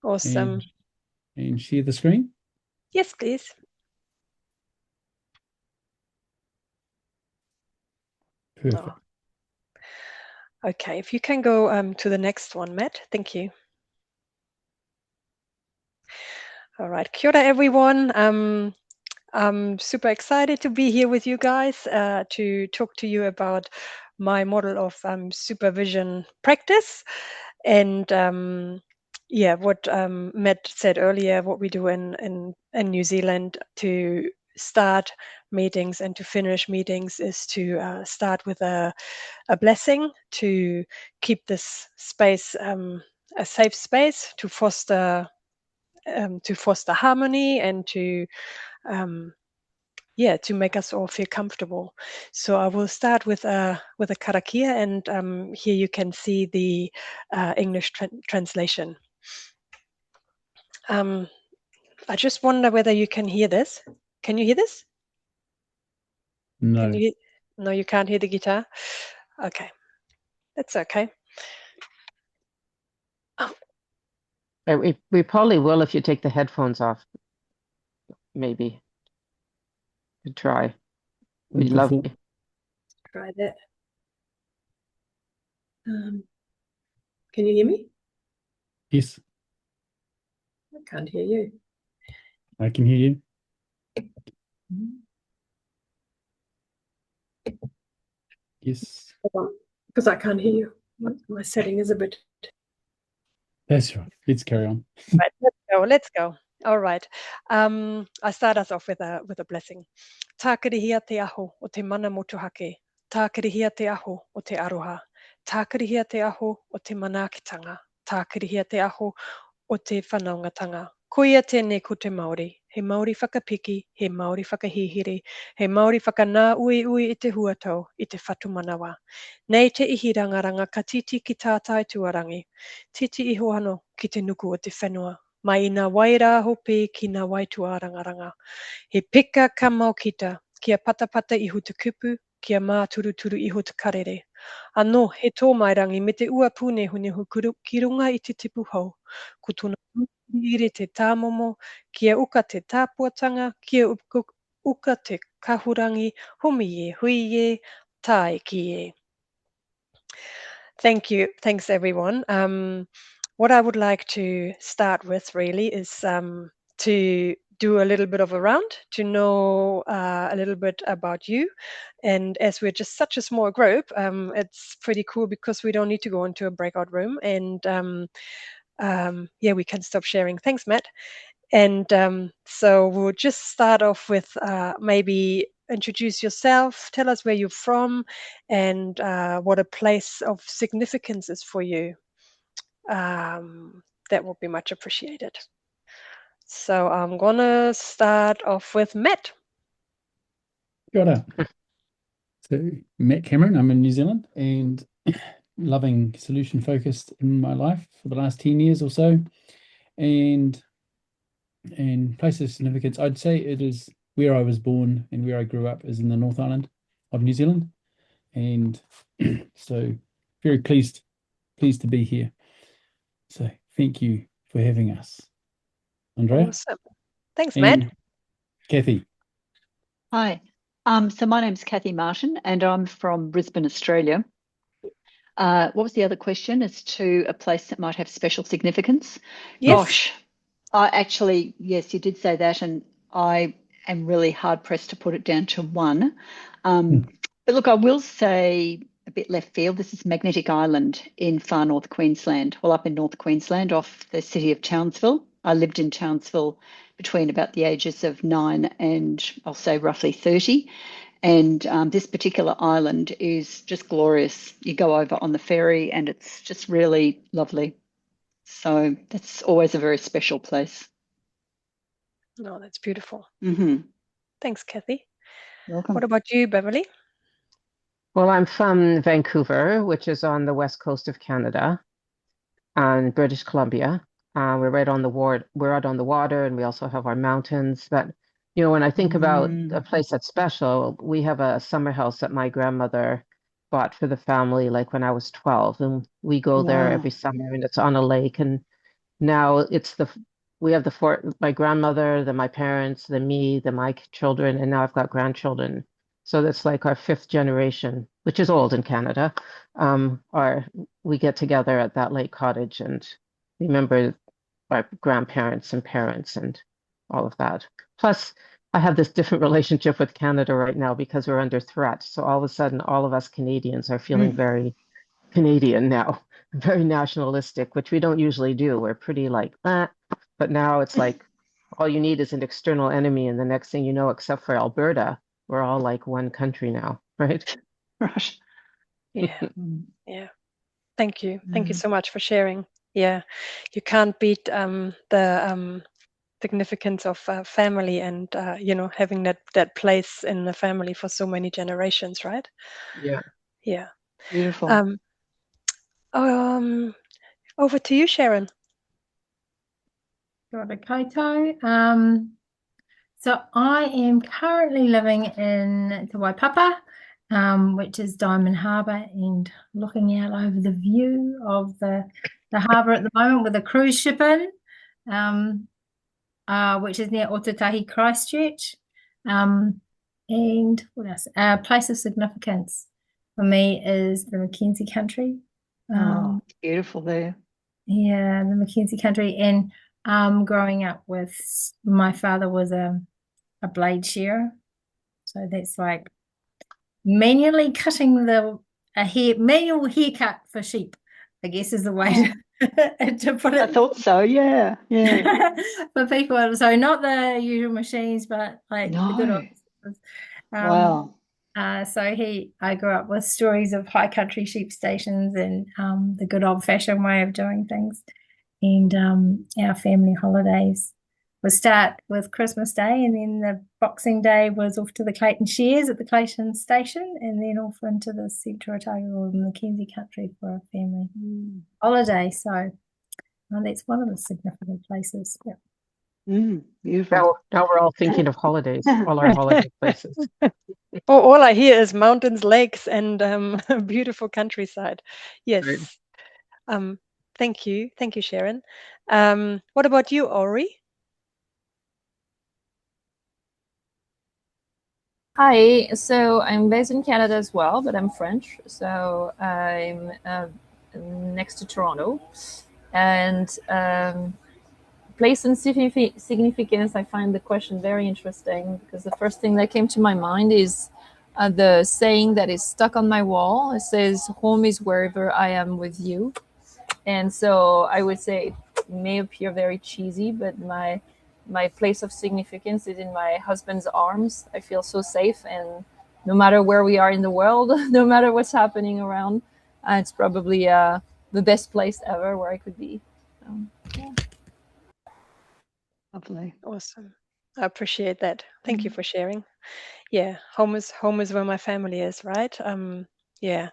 Awesome. And share the screen. Yes, please. Perfect. Oh. Okay, if you can go to the next one, Matt. Thank you. All right, kia ora, everyone. I'm super excited to be here with you guys to talk to you about my model of supervision practice. And yeah, what Matt said earlier, what we do in New Zealand to start meetings and to finish meetings is to start with a blessing to keep this space a safe space to foster harmony and to yeah, to make us all feel comfortable. So I will start with a karakia, and here you can see the English translation. I just wonder whether you can hear this. Can you hear this? No. Can you? No, you can't hear the guitar. Okay, that's okay. Oh, We probably will if you take the headphones off. Maybe. Could try. We'd love it. Try that. Can you hear me? Yes. I can't hear you. I can hear you. Yes. Because I can't hear you. My setting is a bit. That's right. Let's carry on. Right, let's go. All right. I start us off with a blessing. Tā kirihia te aho o te mana motuhake. Tā kirihia te aho o te aroha. Tā kirihia te aho o te manaakitanga. Tā kirihia te aho o te whanaungatanga. Koia tēnei ko te Māori. He Māori whakapiki, he Māori whakahihiri, he Māori whakanā ui ui i te huatau, i te whatu manawa. Nei te ihi rangaranga ka titi ki tātai tuarangi. Titi iho ano ki te nuku o te whenua. Mai i ngā waira hopi ki ngā waitua rangaranga. He pika ka maukita, kia patapata iho te kupu, kia mā turuturu iho te karere. Anō, he tō mairangi me te ua pune hunehu ki runga i te tipu hau. Ko tōna ire te tāmomo, kia uka te tāpuatanga, kia uka te kahurangi, homi e, hui e, tae ki e. Thank you. Thanks, everyone. What I would like to start with really is to do a little bit of a round to know a little bit about you. And as we're just such a small group, it's pretty cool because we don't need to go into a breakout room. And yeah, we can stop sharing. Thanks, Matt. And so we'll just start off with maybe introduce yourself, tell us where you're from, and what a place of significance is for you. That would be much appreciated. So I'm gonna start off with Matt. Kia ora. So Matt Cameron, I'm in New Zealand and loving solution focused in my life for the last 10 years or so. And place of significance, I'd say it is where I was born and where I grew up is in the North Island of New Zealand. And so very pleased to be here. So thank you for having us. Andrea? Awesome. Thanks, Matt. Kathy. Hi. So my name's Kathy Martin and I'm from Brisbane, Australia. What was the other question as to a place that might have special significance? Yes. Gosh, yes, you did say that, and I am really hard pressed to put it down to one. But look, I will say a bit left field. This is Magnetic Island in far North Queensland. Well, up in North Queensland off the city of Townsville. I lived in Townsville between about the ages of 9 and I'll say roughly 30. And this particular island is just glorious. You go over on the ferry and it's just really lovely. So that's always a very special place. No, that's beautiful. Mm-hmm. Thanks, Kathy. You're welcome. What about you, Beverly? Well, I'm from Vancouver, which is on the west coast of Canada and British Columbia. We're right on the we're out on the water, and we also have our mountains. But you know, when I think about a place that's special, we have a summer house that my grandmother bought for the family, like when I was 12, and we go there every summer, and it's on a lake, and now it's we have my grandmother, then my parents, then me, then my children, and now I've got grandchildren. So that's like our 5th generation, which is old in Canada. We get together at that lake cottage and remember our grandparents and parents and all of that. Plus, I have this different relationship with Canada right now because we're under threat. So all of a sudden, all of us Canadians are feeling very Canadian now, very nationalistic, which we don't usually do. We're pretty like, but now it's like all you need is an external enemy, and the next thing you know, except for Alberta, we're all like one country now, right? Right. Yeah. Yeah. Thank you. Thank you so much for sharing. Yeah. You can't beat the significance of family and having that place in the family for so many generations, right? Yeah. Yeah. Beautiful. Over to you, Sharon. Kia ora koutou. So I am currently living in Te Waipapa, which is Diamond Harbour, and looking out over the view of the harbour at the moment with a cruise ship in, which is near Otatahi Christchurch. And what else? A place of significance for me is the Mackenzie country. It's beautiful there. Yeah, the Mackenzie country. And growing up with, my father was a blade shearer. So that's like manually cutting manual haircut for sheep, I guess is the way to put it. I thought so, yeah. For people. So not the usual machines, but like the good old wow. So I grew up with stories of high country sheep stations and the good old fashioned way of doing things. And our family holidays would start with Christmas Day, and then the Boxing Day was off to the Clayton Shares at the Clayton Station, and then off into the Central Otago or the Mackenzie country for a family holiday. So that's one of the significant places. Yeah. Beautiful. Now we're all thinking of holidays, all our holiday places. All I hear is mountains, lakes, and beautiful countryside. Yes. Right. Thank you, Sharon. What about you, Ori? Hi, so I'm based in Canada as well, but I'm French. So I'm next to Toronto. And place and significance, I find the question very interesting because the first thing that came to my mind is the saying that is stuck on my wall. It says, home is wherever I am with you. And so I would say it may appear very cheesy, but my place of significance is in my husband's arms. I feel so safe, and no matter where we are in the world, no matter what's happening around, it's probably the best place ever where I could be. Yeah. Lovely. Awesome. I appreciate that. Thank you for sharing. Yeah, home is where my family is, right? Yeah.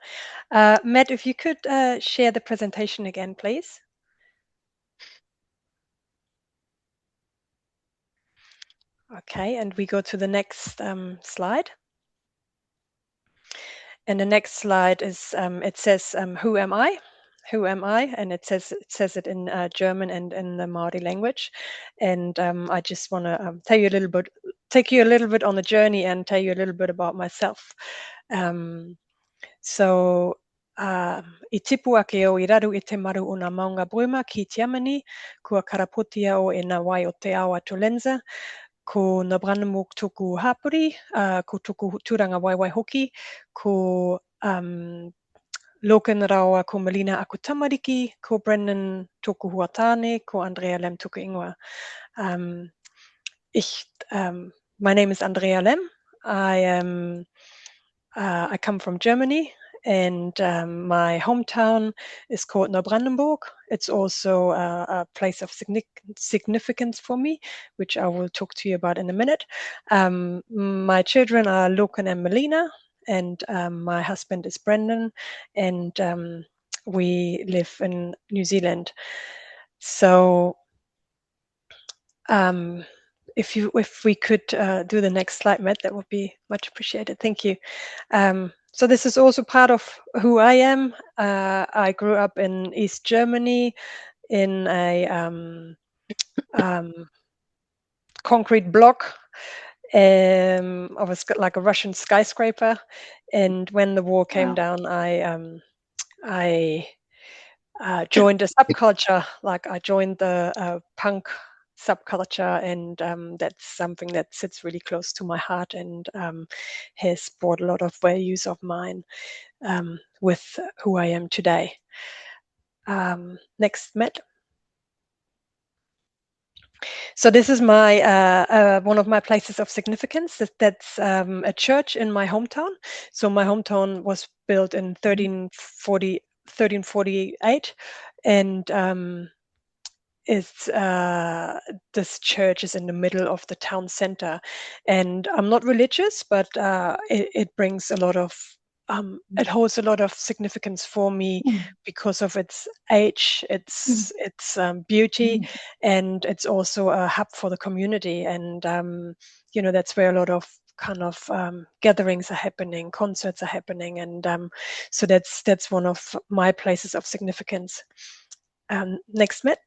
Matt, if you could share the presentation again, please. Okay, and we go to the next slide. And the next slide is it says, "Who am I? Who am I?" And it says it in German and in the Māori language. And I just want to tell you a little bit, take you a little bit on the journey, and tell you a little bit about myself. So I tipu ake o I raru I te maru o ngā maunga bruma ki te amani, kua karapotia o e ngā wai o Te Ao Atulenza, ko na brandenburg tuku hapuri, ko tuku turanga waiwai hoki, ko Loken Raua, ko Melina aku tamariki, ko Brendan tuku huatane, ko Andrea Lemm tuku ingoa. My name is Andrea Lemm. I come from Germany, and my hometown is called Neubrandenburg. It's also a place of significance for me, which I will talk to you about in a minute. My children are Loken and Melina, and my husband is Brendan, and we live in New Zealand. So if we could do the next slide, Matt, that would be much appreciated. Thank you. So this is also part of who I am. I grew up in East Germany, in a concrete block of like a Russian skyscraper. And when the war came down, I joined a subculture. Like I joined the punk subculture, and that's something that sits really close to my heart and has brought a lot of values of mine with who I am today. Next, Matt. So this is my one of my places of significance. That's a church in my hometown. So my hometown was built in 1348, and it's this church is in the middle of the town center. And I'm not religious, but it brings a lot of it holds a lot of significance for me because of its age, its beauty, and it's also a hub for the community. And that's where a lot of kind of gatherings are happening, concerts are happening, and so that's one of my places of significance. Next, Matt.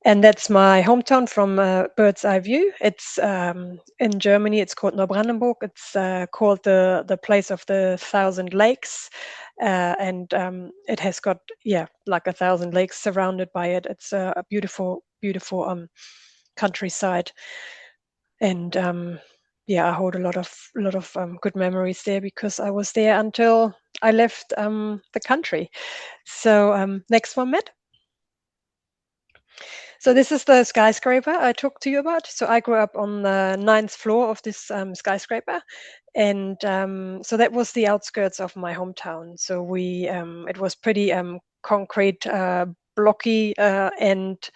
And that's my hometown from a bird's eye view. It's in Germany. It's called Neubrandenburg. It's called the place of the 1,000 lakes, and it has got like 1,000 lakes surrounded by it. It's a beautiful, beautiful countryside, and I hold a lot of good memories there because I was there until I left the country. So next one, Matt. So this is the skyscraper I talked to you about. So I grew up on the 9th floor of this skyscraper, and so that was the outskirts of my hometown. So we it was pretty concrete, blocky, and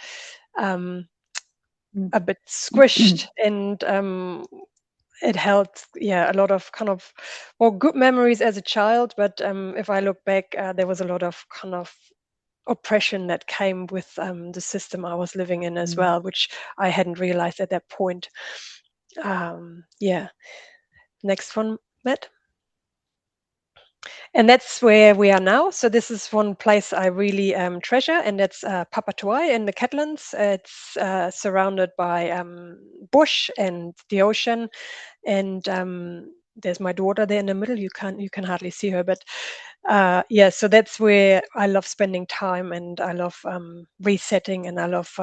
a bit squished, and it held a lot of kind of good memories as a child. But if I look back, there was a lot of kind of oppression that came with the system I was living in as well, which I hadn't realized at that point. Next one, Matt. And that's where we are now. So this is one place I really treasure, and that's Papatūāi in the Catlins. It's surrounded by bush and the ocean, and there's my daughter there in the middle. You can hardly see her, but so that's where I love spending time, and I love resetting, and I love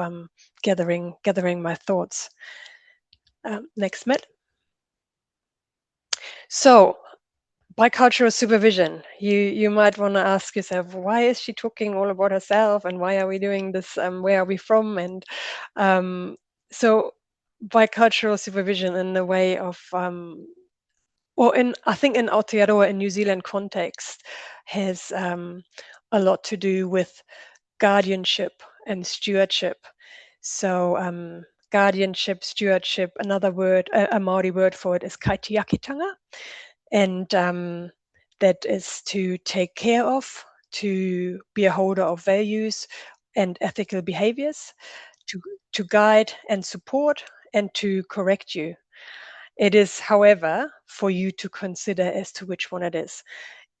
gathering my thoughts. Next, Matt. So bicultural supervision. You might want to ask yourself, why is she talking all about herself, and why are we doing this? Where are we from? And so bicultural supervision in the way of I think in Aotearoa, in New Zealand context, has a lot to do with guardianship and stewardship. So guardianship, stewardship, another word, a Maori word for it is Kaitiakitanga. And that is to take care of, to be a holder of values and ethical behaviors, to guide and support, and to correct you. It is, however, for you to consider as to which one it is.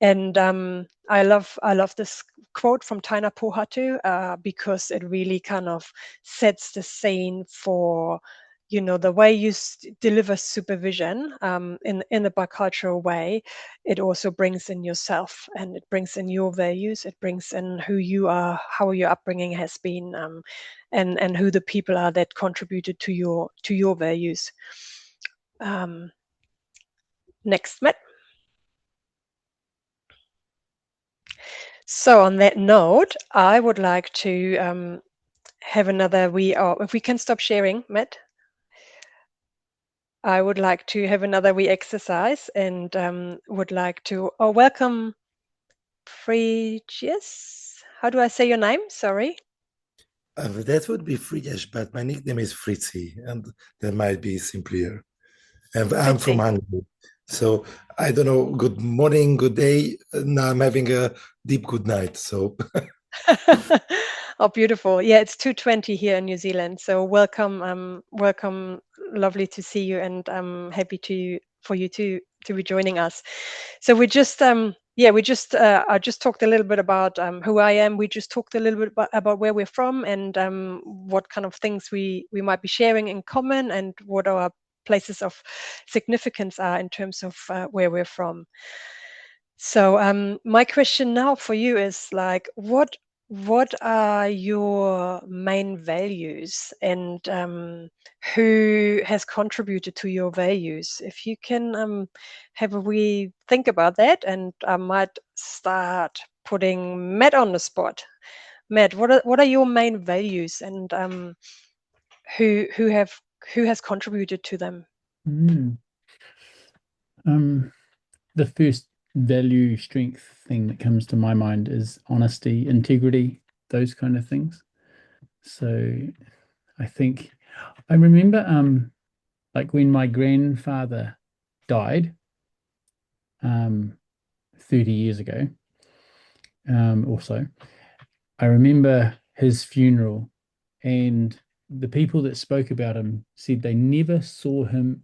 And I love this quote from Taina Pohatu because it really kind of sets the scene for the way you deliver supervision in the bicultural way. It also brings in yourself, and it brings in your values. It brings in who you are, how your upbringing has been, and who the people are that contributed to your values. Next, Matt. So on that note, I would like to have another if we can stop sharing, Matt. I would like to have another wee exercise, and would like to welcome Frigyes. How do I say your name? Sorry. That would be Frigyes, but my nickname is Fritzy, and that might be simpler. And I'm from Hungary, so I don't know. Good morning, good day. Now I'm having a deep good night. So. Oh, beautiful! Yeah, it's 2:20 here in New Zealand. So welcome, welcome. Lovely to see you, and I'm happy for you to be joining us. So we're just yeah, we just I just talked a little bit about who I am. We just talked a little bit about where we're from and what kind of things we might be sharing in common and what our places of significance are in terms of where we're from. So my question now for you is like, what are your main values and who has contributed to your values? If you can have a wee think about that, and I might start putting Matt on the spot. Matt, what are your main values and who has contributed to them? The first value strength thing that comes to my mind is honesty, integrity, those kind of things. So I think I remember like when my grandfather died 30 years ago or so, I remember his funeral, and the people that spoke about him said they never saw him,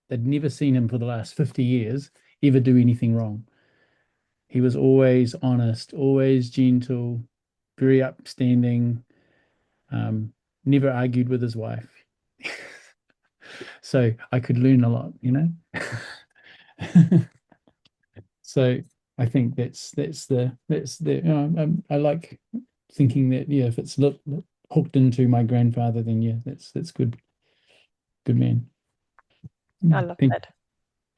they'd never seen him for the last 50 years ever do anything wrong. He was always honest, always gentle, very upstanding, never argued with his wife. So I could learn a lot, you know. So I think that's the I like thinking that, yeah, if it's hooked into my grandfather, then yeah, that's good man. I love that.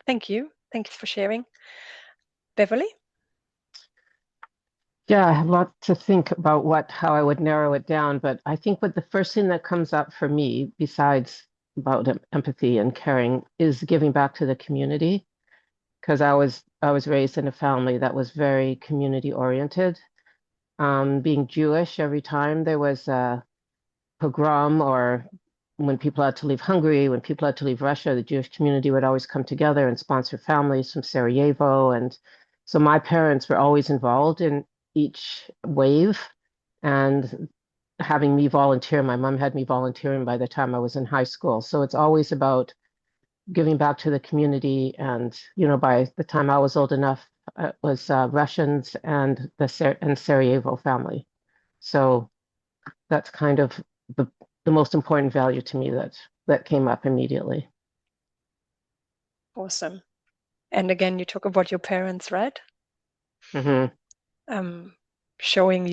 Thank you. Thanks for sharing. Beverly? Yeah, I have a lot to think about how I would narrow it down, but I think what the first thing that comes up for me, besides about empathy and caring, is giving back to the community. Because I was raised in a family that was very community oriented. Being Jewish, every time there was a pogrom or when people had to leave Hungary, when people had to leave Russia, the Jewish community would always come together and sponsor families from Sarajevo. And so my parents were always involved in each wave and having me volunteer. My mom had me volunteering by the time I was in high school. So it's always about giving back to the community. And, you know, by the time I was old enough, it was Russians and the Sarajevo family. So that's kind of the most important value to me that came up immediately. Awesome. And again, you talk about your parents, right? Mm-hmm. Showing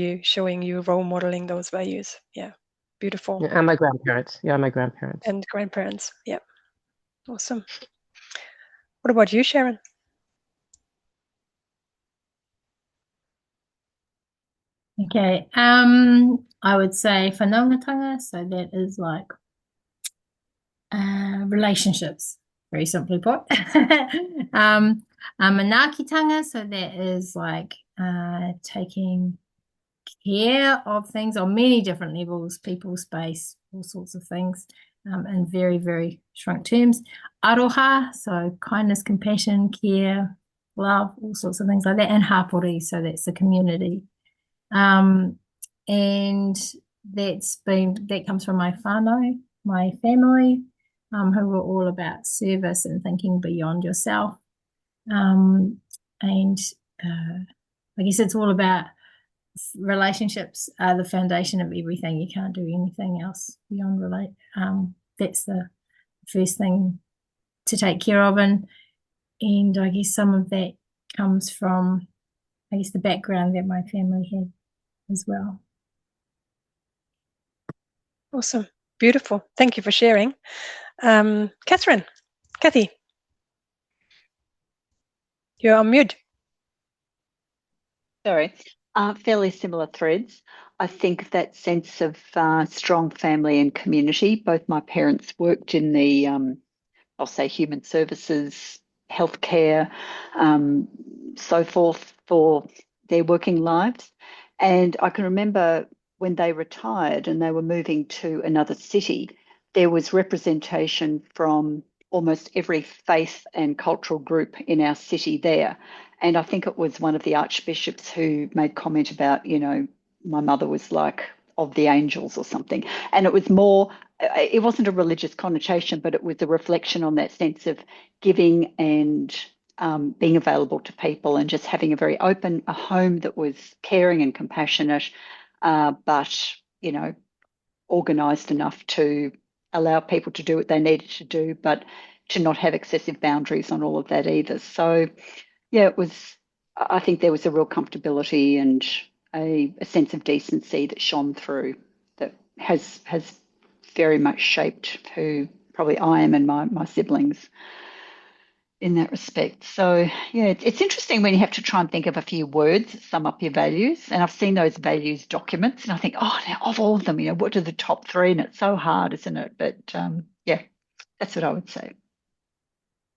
you role modeling those values. Yeah. Beautiful. Yeah, and my grandparents. Yeah, my grandparents. And grandparents. Yeah. Awesome. What about you, Sharon? Okay. I would say whanaungatanga, so that is like relationships, very simply put. Manaakitanga, so that is like taking care of things on many different levels, people, space, all sorts of things, in very, very shrunk terms. Aroha, so kindness, compassion, care, love, all sorts of things like that. And hapori, so that's the community. And that comes from my whānau, my family, who were all about service and thinking beyond yourself. And I guess it's all about relationships are the foundation of everything. You can't do anything else beyond relate. That's the first thing to take care of, and I guess some of that comes from, I guess, the background that my family had as well. Awesome. Beautiful. Thank you for sharing. Kathy, you're on mute. Sorry. Fairly similar threads. I think that sense of strong family and community. Both my parents worked in the, I'll say, human services, healthcare, so forth for their working lives. And I can remember when they retired and they were moving to another city, there was representation from almost every faith and cultural group in our city there. And I think it was one of the archbishops who made comment about, you know, my mother was like of the angels or something. And it was more, it wasn't a religious connotation, but it was a reflection on that sense of giving and being available to people and just having a very open, a home that was caring and compassionate, but, you know, organised enough to allow people to do what they needed to do, but to not have excessive boundaries on all of that either. So, yeah, I think there was a real comfortability and a sense of decency that shone through that has very much shaped who probably I am and my siblings in that respect. So, yeah, it's interesting when you have to try and think of a few words that sum up your values. And I've seen those values documents and I think, oh, now of all of them, you know, what are the top three? And it's so hard, isn't it? But yeah, that's what I would say.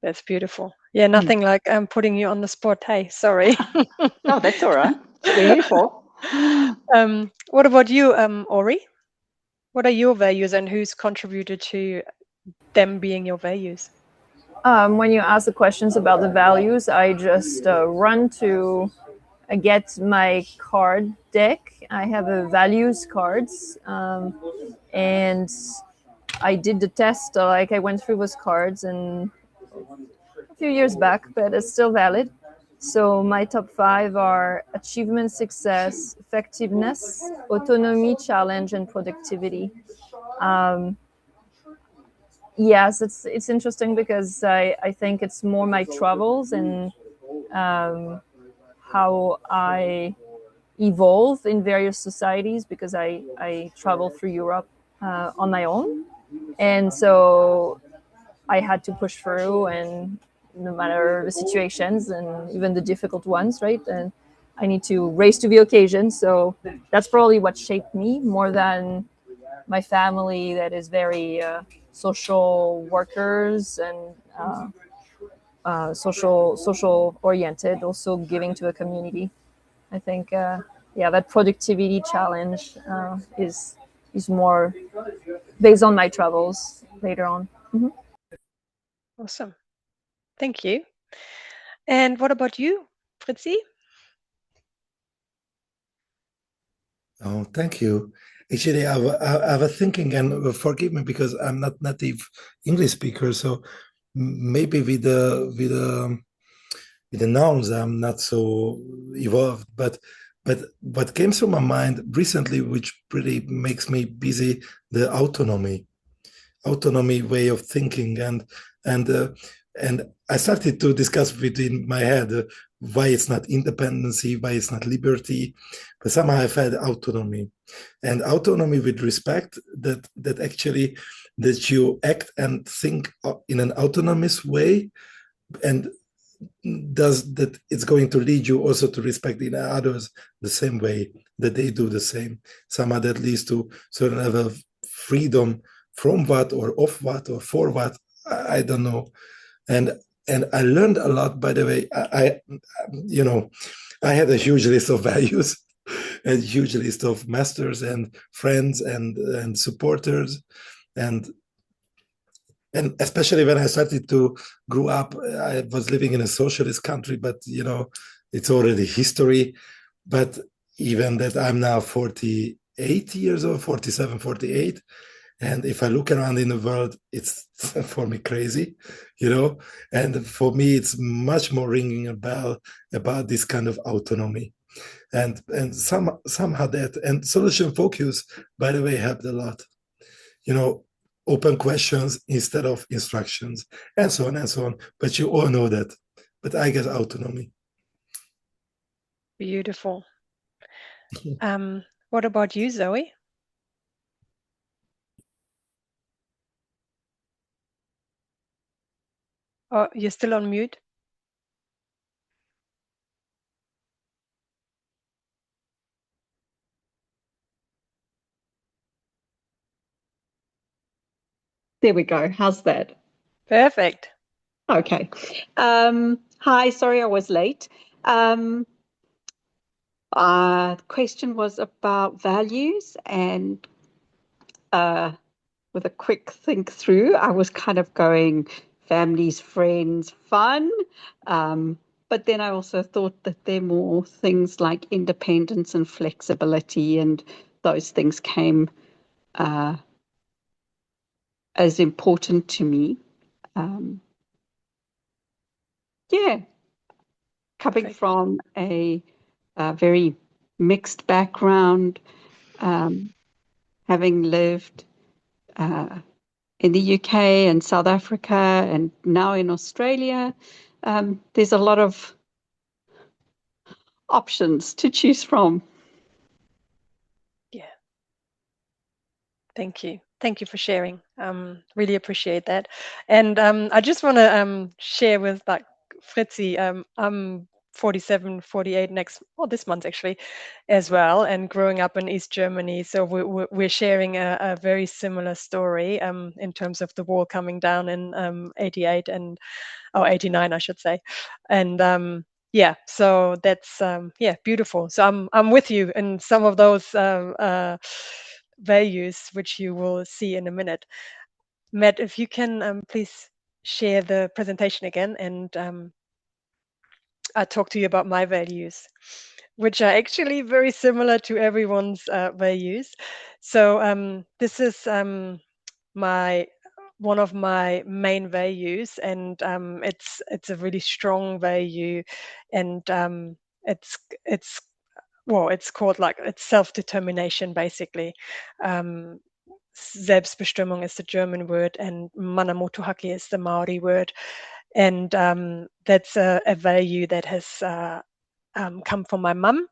That's beautiful. Yeah, nothing like putting you on the spot. Hey, sorry. Oh, that's all right. That's what we're here for. What about you, Ori? What are your values and who's contributed to them being your values? When you ask the questions about the values, I just run to get my card deck. I have a values cards, and I did the test. Like I went through those cards and a few years back, but it's still valid. So my top 5 are achievement, success, effectiveness, autonomy, challenge, and productivity. Yes, it's interesting because I think it's more my travels and how I evolve in various societies, because I travel through Europe on my own. And so I had to push through, and no matter the situations and even the difficult ones, right? And I need to raise to the occasion. So that's probably what shaped me more than my family that is very social workers and social oriented, also giving to a community. I think, that productivity challenge is more based on my travels later on. Mm-hmm. Awesome. Thank you. And what about you, Fritzi? Oh, thank you. Actually, I was thinking, and forgive me because I'm not native English speaker, so maybe with the nouns I'm not so evolved. But what came through my mind recently, which really makes me busy, the autonomy way of thinking, and I started to discuss within my head why it's not independency, why it's not liberty, but somehow I've had autonomy, and autonomy with respect that actually that you act and think in an autonomous way, and does that it's going to lead you also to respect in others the same way that they do the same. Somehow that leads to certain level of freedom from what or of what or for what, I don't know. And I learned a lot, by the way. I had a huge list of values, a huge list of masters and friends and supporters, and especially when I started to grow up, I was living in a socialist country, but it's already history. But even that, I'm now 48 years old, 47, 48. And if I look around in the world, it's for me crazy, and for me, it's much more ringing a bell about this kind of autonomy. And somehow that, and solution focus, by the way, helped a lot. Open questions instead of instructions, and so on and so on. But you all know that. But I guess autonomy. Beautiful. What about you, Zoe? Oh, you're still on mute. There we go. How's that? Perfect. Okay. Hi, sorry I was late. The question was about values, and with a quick think through, I was kind of going families, friends, fun. But then I also thought that there are more things like independence and flexibility, and those things came as important to me. yeah, coming Perfect. from a very mixed background, having lived in the UK and South Africa and now in Australia, there's a lot of options to choose from. Yeah. Thank you. Thank you for sharing. Really appreciate that. And I just want to share with like Fritzi, I'm 47, 48 this month actually as well, and growing up in East Germany. So we're sharing a very similar story in terms of the wall coming down in 88 and 89, I should say. And yeah, so that's beautiful. So I'm with you in some of those values, which you will see in a minute. Matt, if you can please share the presentation again, and I'll talk to you about my values, which are actually very similar to everyone's values. So this is my one of my main values, and it's a really strong value, and it's it's it's called like it's self-determination basically. um, Selbstbestimmung is the German word, and mana motuhake is the Maori word, and that's a value that has come from my mum.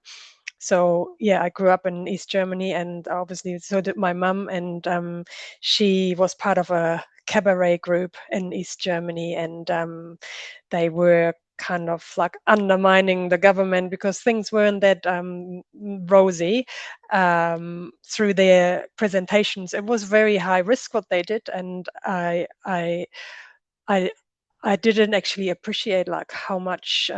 So yeah, I grew up in East Germany, and obviously so did my mum, and she was part of a cabaret group in East Germany, and they were kind of like undermining the government because things weren't that rosy through their presentations. It was very high risk what they did, and I didn't actually appreciate like how much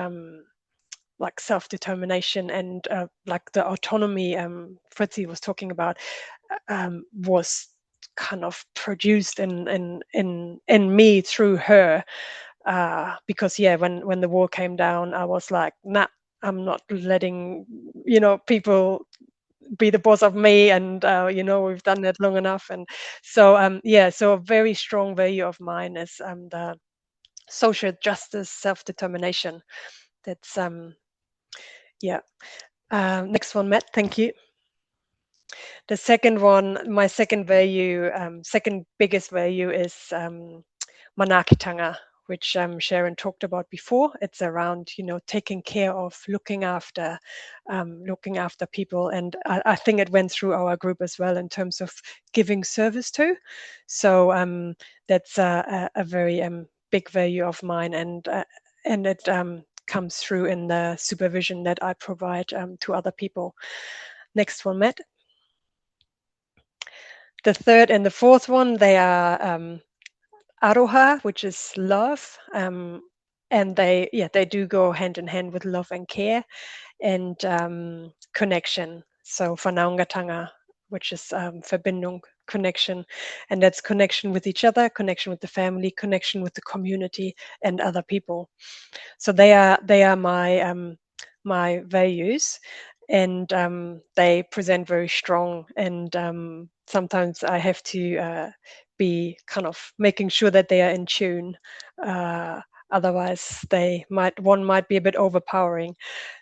like self-determination and like the autonomy Fritzi was talking about was kind of produced in me through her, because yeah, when the wall came down, I was like, nah, I'm not letting people be the boss of me, and we've done that long enough. And so yeah, so a very strong value of mine is the social justice, self-determination. That's yeah. Next one, Matt. Thank you. The second one, my second value, second biggest value is whanaungatanga, which Sharon talked about before. It's around, taking care of, looking after people. And I think it went through our group as well in terms of giving service to. So that's a very big value of mine, and it comes through in the supervision that I provide to other people. Next one, Matt. The third and the fourth one, they are aroha, which is love, and they do go hand in hand with love and care, and connection. So whanaungatanga, which is Verbindung, connection, and that's connection with each other, connection with the family, connection with the community and other people. So they are my values, and they present very strong. And sometimes I have to be kind of making sure that they are in tune. Otherwise, one might be a bit overpowering.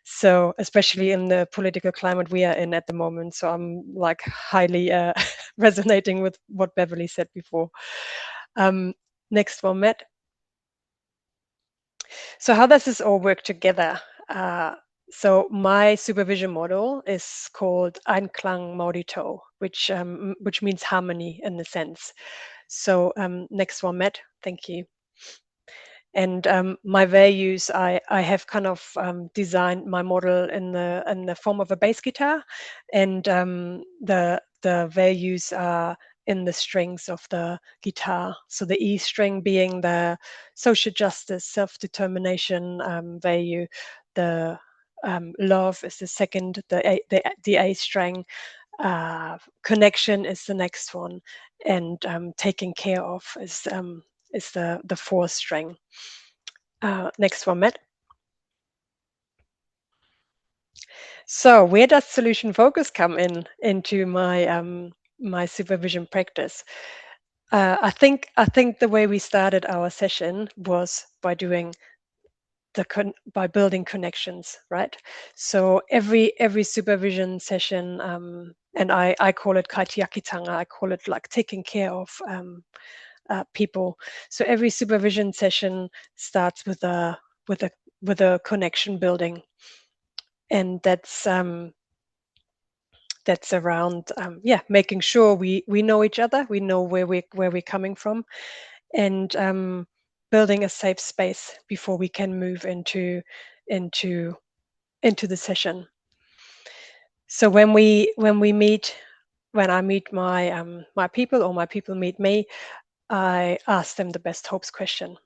So especially in the political climate we are in at the moment. So I'm like highly resonating with what Beverly said before. Next one, Matt. So how does this all work together? So my supervision model is called Einklang Mauri Tau, which means harmony in the sense. So next one, Matt. Thank you. And my values, I have kind of designed my model in the form of a bass guitar, and the values are in the strings of the guitar. So the E string being the social justice, self-determination value. The love is the second. The A string. Connection is the next one, and taking care of is the fourth string. Next one, Matt. So where does solution focus come into my supervision practice? I think the way we started our session was by doing by building connections, right? So every supervision session, and I call it Kaitiakitanga. I call it like taking care of people. So every supervision session starts with a connection building, and that's around making sure we know each other, we know where we're coming from, and building a safe space before we can move into the session. So when I meet my people, or my people meet me, I ask them the best hopes question.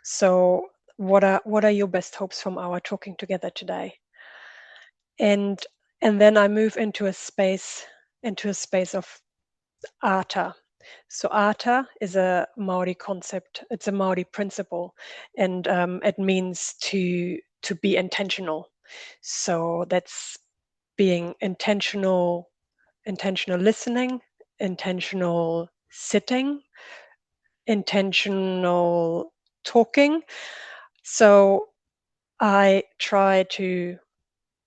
So what are your best hopes from our talking together today? And then I move into a space of ata. So ata is a Maori concept. It's a Maori principle, and it means to be intentional. So that's being intentional listening, intentional sitting, intentional talking. So I try to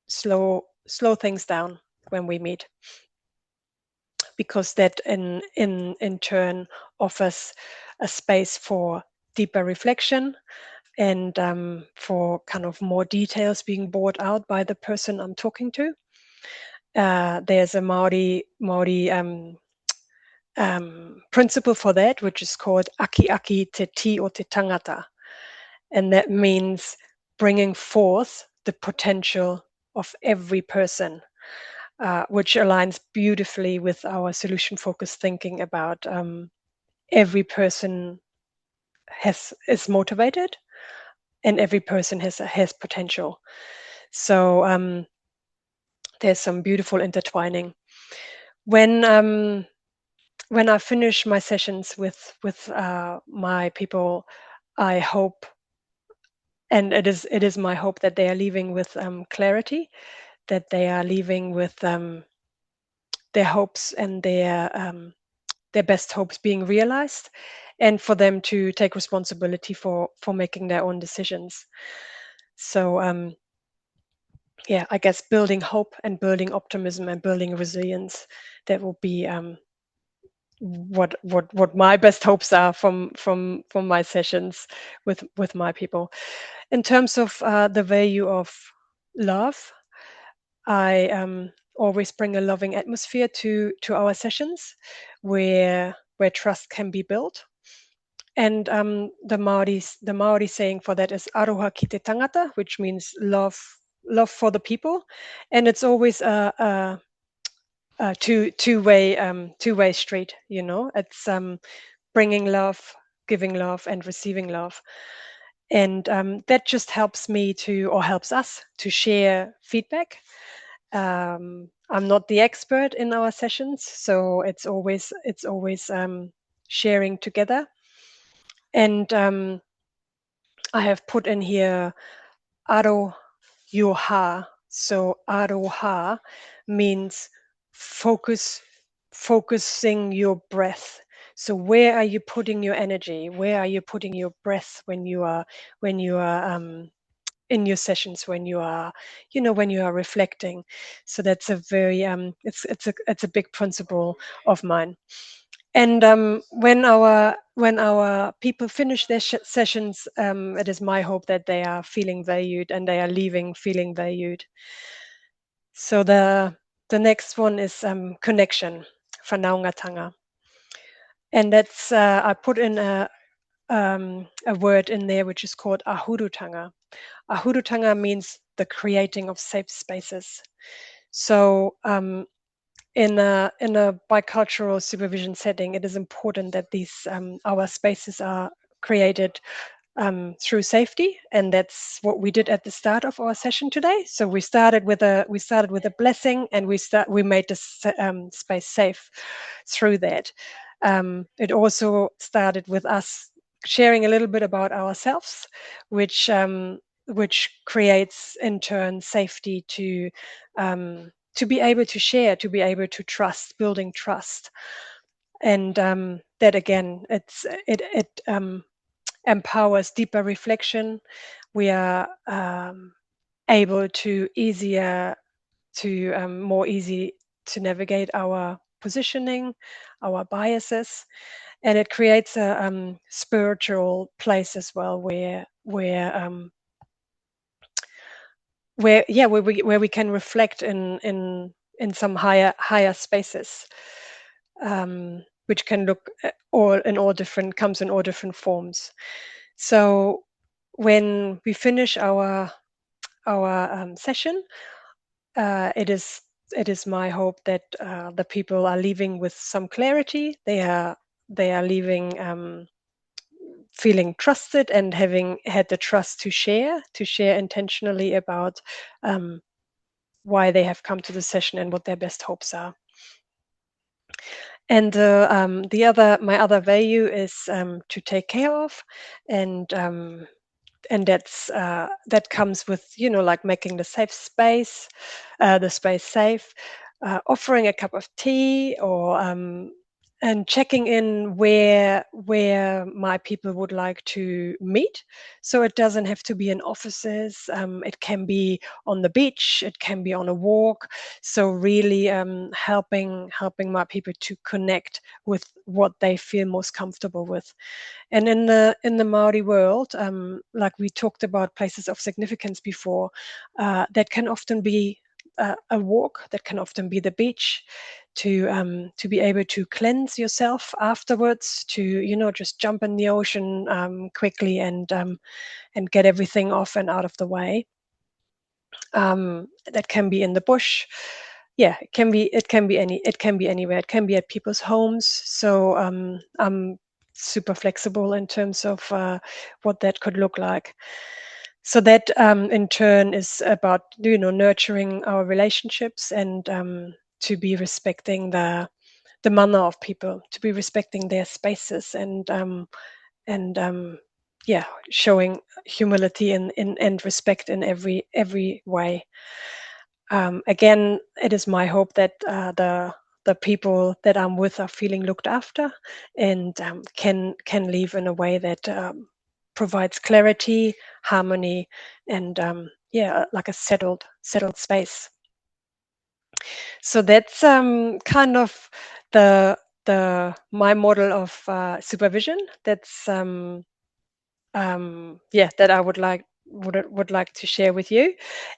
slow things down when we meet, because that in turn offers a space for deeper reflection, and for kind of more details being brought out by the person I'm talking to. There's a Maori principle for that, which is called aki aki te ti o te tangata, and that means bringing forth the potential of every person, which aligns beautifully with our solution-focused thinking about every person is motivated, and every person has potential. So there's some beautiful intertwining. When I finish my sessions with my people, I hope, and it is my hope, that they are leaving with clarity, that they are leaving with their hopes and their best hopes being realized, and for them to take responsibility for making their own decisions. So I guess building hope and building optimism and building resilience, that will be what my best hopes are from my sessions with my people. In terms of the value of love, I always bring a loving atmosphere to our sessions, where trust can be built. And the Maori saying for that is aroha ki te tangata, which means love for the people, and it's always a two-way street. It's bringing love, giving love, and receiving love, and that just helps us to share feedback. I'm not the expert in our sessions, so it's always sharing together. And I have put in here aro yoha. So aroha means focusing your breath. So where are you putting your energy? Where are you putting your breath when you are in your sessions, when you are reflecting? So that's a very it's a big principle of mine. And when our people finish their sessions, it is my hope that they are feeling valued and they are leaving feeling valued. So the next one is connection, whanaungatanga, and that's I put in a word in there which is called ahurutanga. Ahurutanga means the creating of safe spaces. So in a bicultural supervision setting, it is important that these our spaces are created through safety, and that's what we did at the start of our session today. So we started with a blessing, and we made this space safe through that. It also started with us sharing a little bit about ourselves, which creates in turn safety to be able to share, to be able to trust, building trust. And that again, it empowers deeper reflection, we are able to more easy to navigate our positioning, our biases, and it creates a spiritual place as well, where we can reflect in some higher spaces, which can look comes in all different forms. So when we finish our session, it is my hope that the people are leaving with some clarity. They are leaving feeling trusted and having had the trust to share intentionally about why they have come to the session and what their best hopes are. And my other value is to take care of, and that comes with, like making the space safe, offering a cup of tea, or and checking in where my people would like to meet. So it doesn't have to be in offices. It can be on the beach. It can be on a walk. So really helping my people to connect with what they feel most comfortable with. And in the Maori world, like we talked about places of significance before, that can often be a walk, that can often be the beach, to be able to cleanse yourself afterwards, to just jump in the ocean quickly and get everything off and out of the way. That can be in the bush. Yeah, it can be anywhere. It can be at people's homes. So I'm super flexible in terms of what that could look like. So that in turn is about nurturing our relationships, and to be respecting the mana of people, to be respecting their spaces, and showing humility and respect in every way. Again, it is my hope that the people that I'm with are feeling looked after, and can leave in a way that provides clarity, harmony, and like a settled space. So that's kind of my model of supervision. That's that I would like to share with you,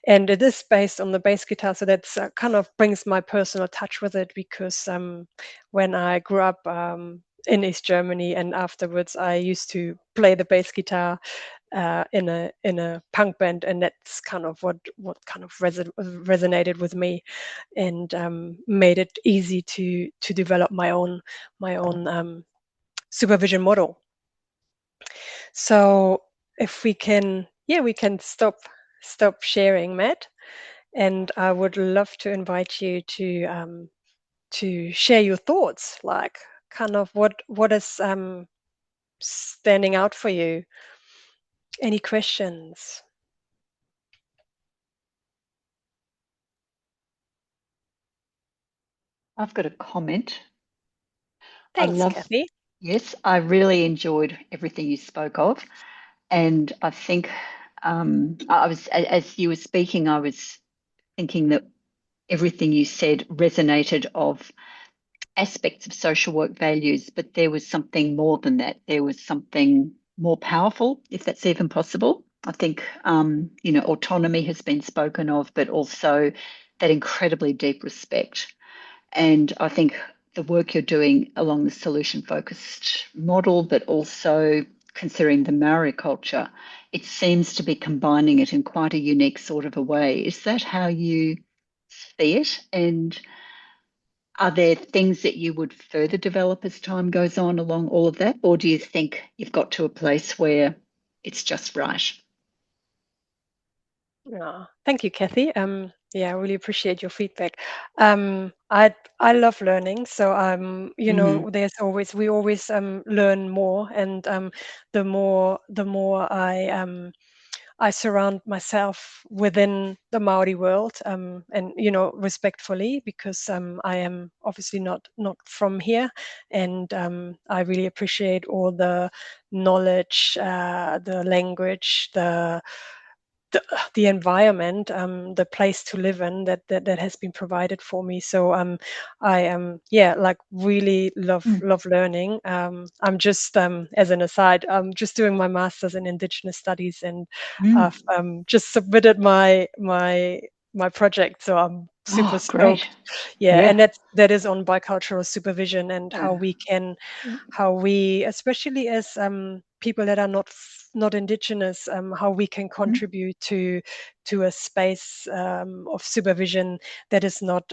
and it is based on the bass guitar. So that's kind of brings my personal touch with it, because when I grew up in East Germany, and afterwards I used to play the bass guitar in a punk band, and that's kind of what kind of resonated with me, and made it easy to develop my own supervision model. So if we can stop sharing, Matt, and I would love to invite you to share your thoughts, like kind of what is standing out for you. Any questions? I've got a comment. Thanks, Kathy. Yes, I really enjoyed everything you spoke of. And I think as you were speaking, I was thinking that everything you said resonated of aspects of social work values, but there was something more than that. There was something more powerful, if that's even possible. I think, autonomy has been spoken of, but also that incredibly deep respect. And I think the work you're doing along the solution-focused model, but also considering the Maori culture, it seems to be combining it in quite a unique sort of a way. Is that how you see it? And are there things that you would further develop as time goes on along all of that? Or do you think you've got to a place where it's just right? Yeah, thank you, Kathy. I really appreciate your feedback. I love learning, so we always learn more, and the more I surround myself within the Maori world, and respectfully, because I am obviously not from here, and I really appreciate all the knowledge, the language, the environment, the place to live in that has been provided for me. So I really love learning. I'm just as an aside, I'm just doing my master's in Indigenous Studies, and I've just submitted my project. So I'm super stoked. Great. Yeah, and that is on bicultural supervision and how we, especially as people that are not Indigenous, how we can contribute to a space of supervision that is not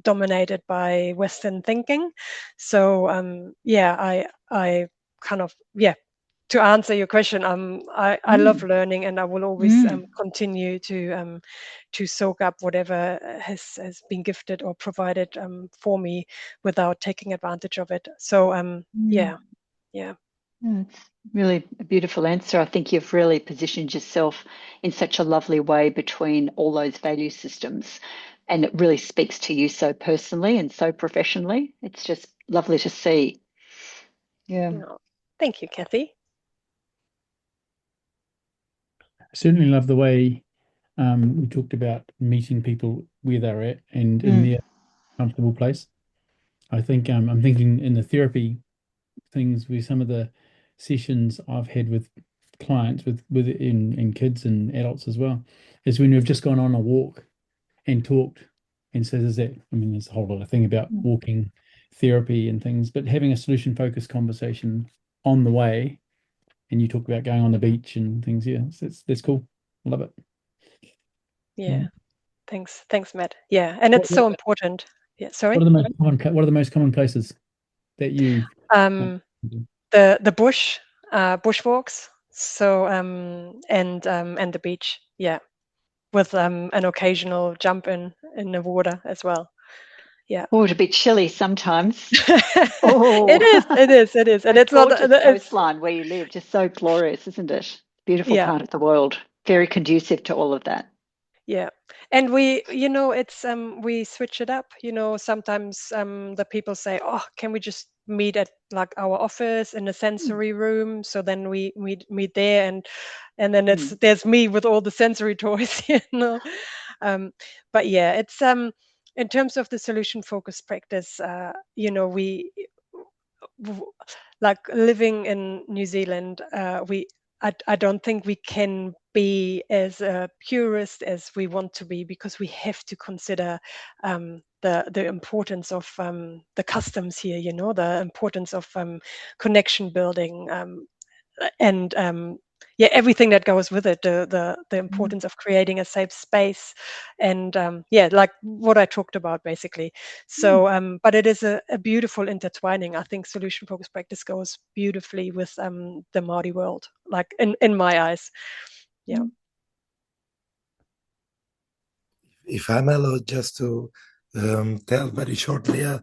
dominated by Western thinking. So I kind of to answer your question, I love learning, and I will always continue to soak up whatever has been gifted or provided for me without taking advantage of it. So yeah. It's really a beautiful answer. I think you've really positioned yourself in such a lovely way between all those value systems, and it really speaks to you so personally and so professionally. It's just lovely to see. Yeah. Thank you, Kathy. I certainly love the way we talked about meeting people where they're at and in their comfortable place. I think I'm thinking in the therapy things where some of the sessions I've had with clients in kids and adults as well is when we've just gone on a walk and talked, and so there's a whole lot of thing about walking therapy and things, but having a solution focused conversation on the way, and you talk about going on the beach and things. That's cool. I love it. Thanks Matt. And it's so important. Sorry, what are the most common places that you the bushwalks, so and the beach, with an occasional jump in the water as well. It's a bit chilly sometimes. It is, and it's not the coastline where you live, just so glorious, isn't it? Beautiful part of the world, very conducive to all of that. And we, it's we switch it up. Sometimes the people say, "Oh, can we just meet at like our office in the sensory room?" So then we meet there, and then there's me with all the sensory toys, But it's in terms of the solution focused practice, we like living in New Zealand, I don't think we can be as purist as we want to be, because we have to consider the importance of the customs here, the importance of connection building, and everything that goes with it, the importance of creating a safe space, and like what I talked about basically. So but it is a beautiful intertwining. I think solution focused practice goes beautifully with the Maori world, like in my eyes. If I'm allowed just to tell very shortly a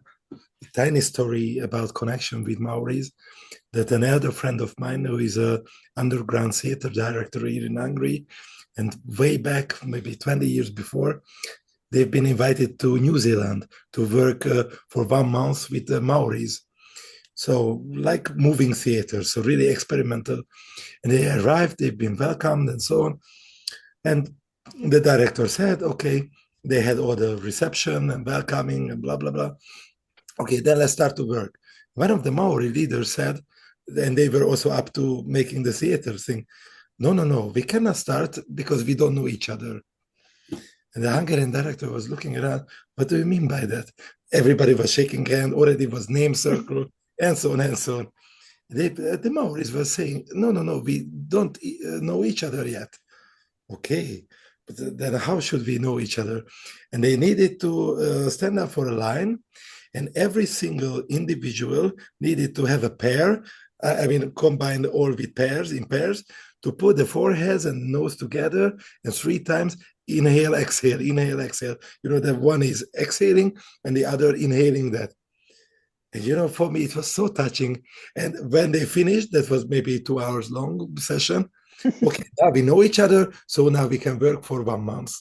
tiny story about connection with Maoris, that another friend of mine who is a underground theater director here in Hungary, and way back, maybe 20 years before, they've been invited to New Zealand to work for 1 month with the Maoris. So like moving theater, so really experimental. And they arrived, they've been welcomed and so on. And the director said, okay, they had all the reception and welcoming and blah, blah, blah. Okay, then let's start to work. One of the Maori leaders said, and they were also up to making the theater thing, no, we cannot start because we don't know each other. And the Hungarian director was looking around, what do you mean by that? Everybody was shaking hands, already was name circle, and so on and so on. The Maoris were saying, no, we don't know each other yet. Okay, but then how should we know each other? And they needed to stand up for a line, and every single individual needed to have a pair, combine all with in pairs, to put the foreheads and nose together, and 3 times inhale, exhale, that one is exhaling and the other inhaling that. And for me, it was so touching. And when they finished, that was maybe 2 hours long session, Okay, now we know each other, so now we can work for 1 month.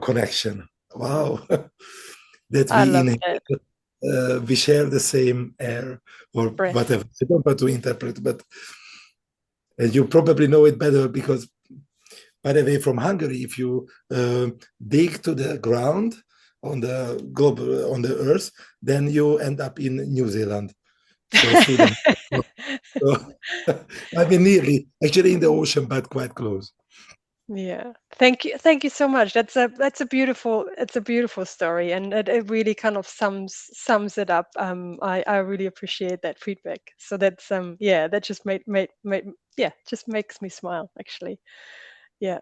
Connection. Wow. That I we love inherit, that. we share the same air or Breath. whatever. I don't want to interpret, but you probably know it better because, by the way, from Hungary, if you dig to the ground on the globe, on the earth, then you end up in New Zealand. So through the so, I mean, nearly, actually in the ocean, but quite close. Yeah, thank you so much. That's a beautiful story, and it really kind of sums it up. I really appreciate that feedback. So that's that just just makes me smile actually. Yeah.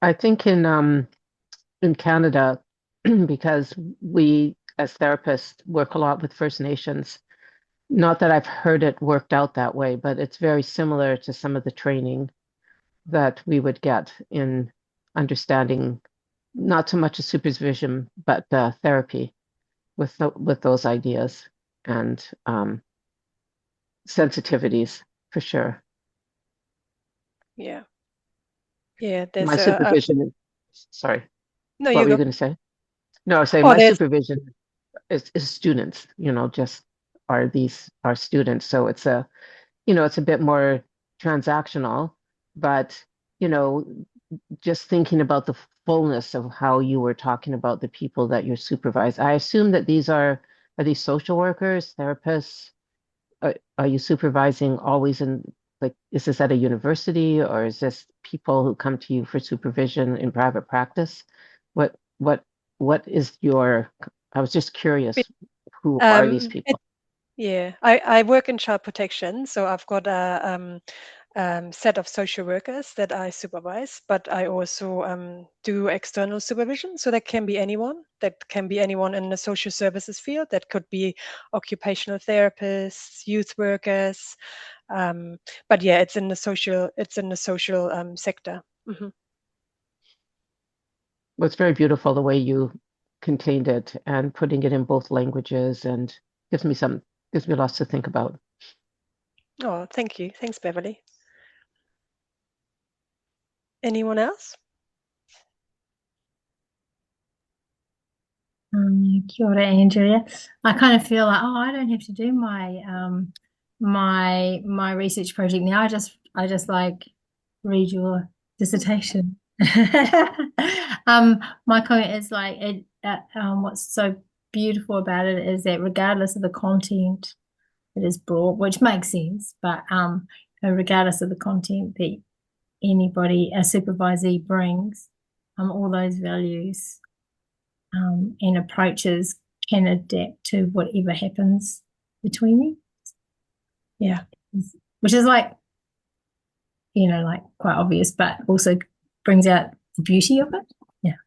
I think in Canada, because we as therapists work a lot with First Nations, not that I've heard it worked out that way, but it's very similar to some of the training that we would get in understanding not so much a supervision, but therapy with those ideas and sensitivities for sure. Yeah. Yeah. There's My supervision. Sorry. No, What you were you go. going to say? No, I was saying Oh, my there's supervision is students. Just are students. So it's a bit more transactional, but just thinking about the fullness of how you were talking about the people that you're supervised. I assume that are these social workers, therapists? Are you supervising always is this at a university, or is this people who come to you for supervision in private practice? What is I was just curious, who are these people? Yeah, I work in child protection, so I've got a set of social workers that I supervise, but I also do external supervision. So that can be anyone. That can be anyone in the social services field. That could be occupational therapists, youth workers. But yeah, it's in the social sector. Mhm. Well, it's very beautiful the way you contained it and putting it in both languages, and gives me lots to think about. Oh, thank you. Thanks, Beverly. Anyone else? Kia ora, Andrea. I kind of feel like, I don't have to do my my research project now. I just like read your dissertation. My comment is like what's so beautiful about it is that regardless of the content that is brought, which makes sense, but regardless of the content that a supervisee brings, all those values and approaches can adapt to whatever happens between them. Yeah. Which is like quite obvious, but also brings out the beauty of it. Yeah.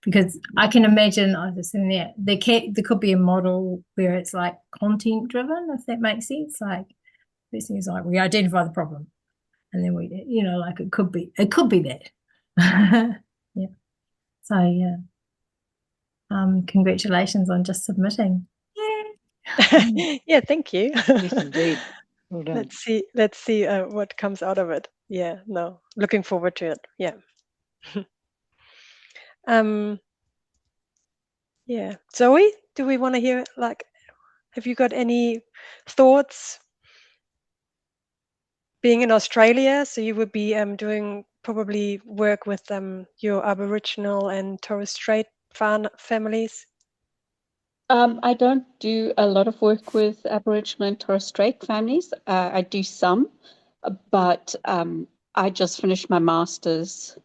Because I can imagine, I was just in there could be a model where it's like content driven, if that makes sense. Like this is like we identify the problem and then we it could be that. Yeah. So yeah. Congratulations on just submitting. Yeah, thank you. Yes, indeed. Well done. Let's see what comes out of it. Yeah, no, looking forward to it. Yeah. Yeah. Zoe, do we want to hear have you got any thoughts? Being in Australia, so you would be doing probably work with your Aboriginal and Torres Strait families. I don't do a lot of work with Aboriginal and Torres Strait families. I do some, but I just finished my master's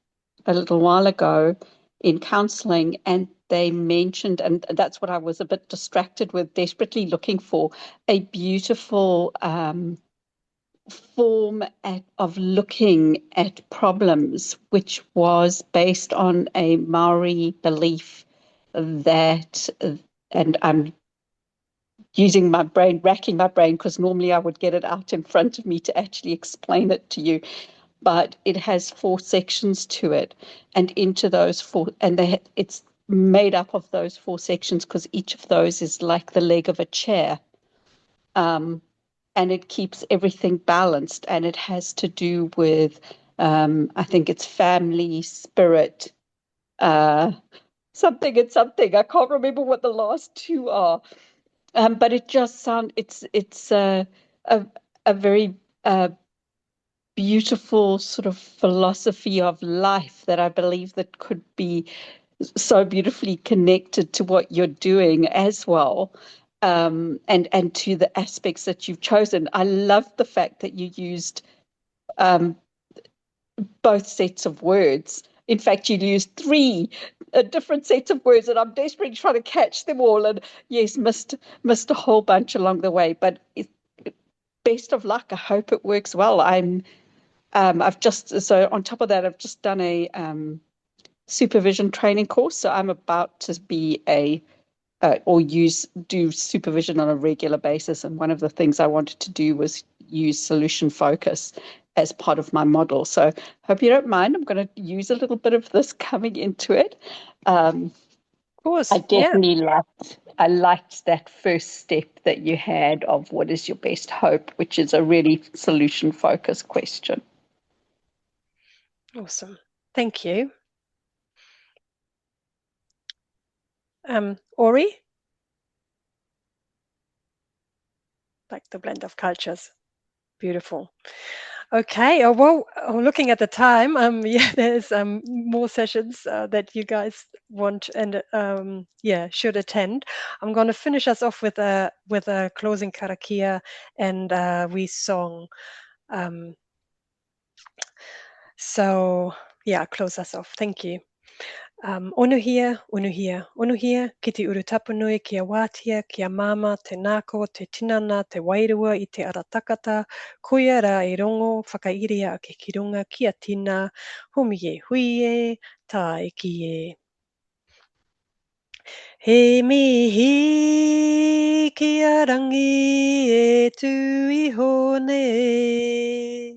a little while ago in counselling, and they mentioned, and that's what I was a bit distracted with, desperately looking for a beautiful form of looking at problems, which was based on a Maori belief that, and I'm using my brain, racking my brain, because normally I would get it out in front of me to actually explain it to you. But it has 4 sections to it, and into those 4, and it's made up of those 4 sections because each of those is like the leg of a chair. and it keeps everything balanced, and it has to do with, I think it's family, spirit, something and something. I can't remember what the last two are, but it just it's a very beautiful sort of philosophy of life that I believe that could be so beautifully connected to what you're doing as well, and to the aspects that you've chosen. I love the fact that you used both sets of words. In fact, you used three different sets of words, and I'm desperately trying to catch them all. And yes, missed a whole bunch along the way. But best of luck. I hope it works well. I've just, so on top of that, I've just done a supervision training course. So I'm about to be do supervision on a regular basis. And one of the things I wanted to do was use solution focus as part of my model. So hope you don't mind. I'm going to use a little bit of this coming into it. Of course. I definitely liked that first step that you had of what is your best hope, which is a really solution focused question. Awesome. Thank you. Ori? Like the blend of cultures. Beautiful. Okay. Oh, well, looking at the time, yeah, there's more sessions that you guys want and should attend. I'm going to finish us off with a closing karakia and we song. So yeah, close us off. Thank you. Unuhia, unuhia, unuhia, ki te urutapunui, kia wātia, kia mama, te nāko, te tinana, te wairua i te aratakata, kuia rā i rongo, whakairia ake ki runga, kia tina, humiye huie, tā e ki e. He mihi kia rangi e tu I hone.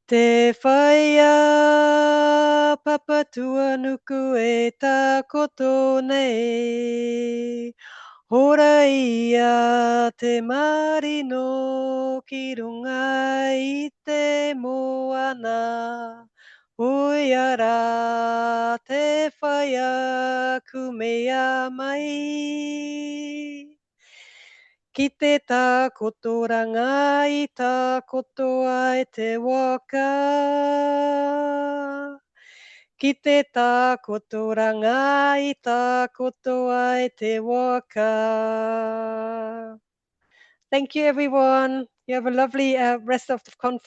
Te whaia papatua nuku e tā koto nei. Hora ia te marino ki runga I te moana. Uia rā te whaia kumea mai. Ki te tā kotoranga I tā kotoa e te waka. Ki te tā kotoranga I tā kotoa e te waka. Thank you, everyone. You have a lovely rest of the conference.